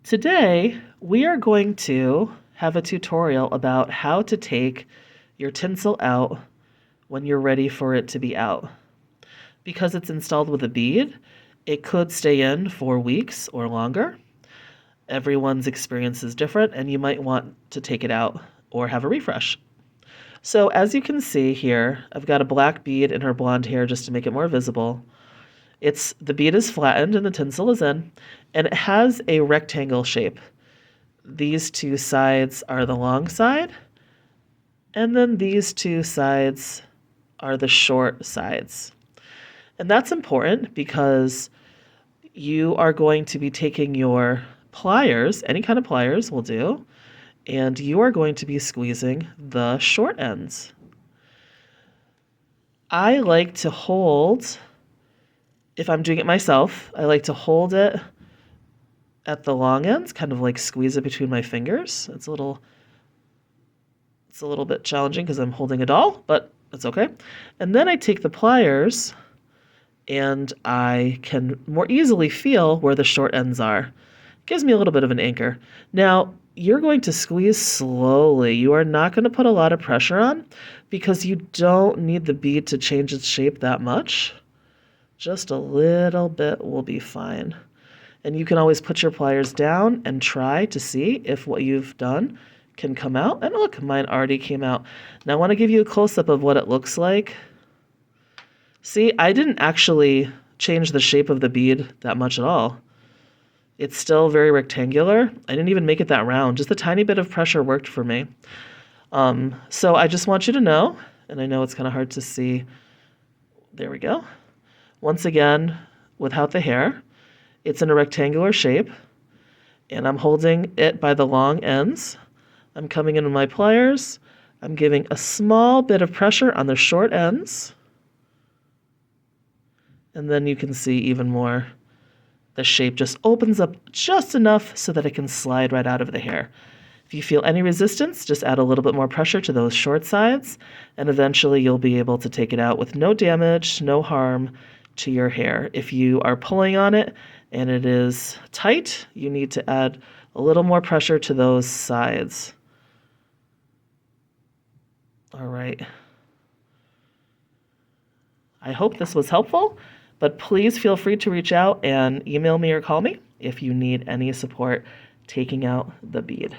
Today, we are going to have a tutorial about how to take your tinsel out when you're ready for it to be out. Because it's installed with a bead, it could stay in for weeks or longer. Everyone's experience is different, and you might want to take it out or have a refresh. So as you can see here, I've got a black bead in her blonde hair just to make it more visible. The bead is flattened and the tinsel is in, and it has a rectangle shape. These two sides are the long side, and then these two sides are the short sides. And that's important because you are going to be taking your pliers, any kind of pliers will do, and you are going to be squeezing the short ends. I like to hold, if I'm doing it myself, I like to hold it at the long ends, kind of like squeeze it between my fingers. It's a little bit challenging because I'm holding a doll, but it's okay. And then I take the pliers and I can more easily feel where the short ends are. It gives me a little bit of an anchor. Now, you're going to squeeze slowly. You are not going to put a lot of pressure on because you don't need the bead to change its shape that much. Just a little bit will be fine. And you can always put your pliers down and try to see if what you've done can come out. And look, mine already came out. Now I want to give you a close-up of what it looks like. See, I didn't actually change the shape of the bead that much at all. It's still very rectangular. I didn't even make it that round. Just a tiny bit of pressure worked for me. So I just want you to know, and I know it's kind of hard to see. There we go. Once again, without the hair, it's in a rectangular shape, and I'm holding it by the long ends. I'm coming in with my pliers. I'm giving a small bit of pressure on the short ends. And then you can see even more. The shape just opens up just enough so that it can slide right out of the hair. If you feel any resistance, just add a little bit more pressure to those short sides, and eventually you'll be able to take it out with no damage, no harm to your hair. If you are pulling on it and it is tight, you need to add a little more pressure to those sides. All right. I hope this was helpful, but please feel free to reach out and email me or call me if you need any support taking out the bead.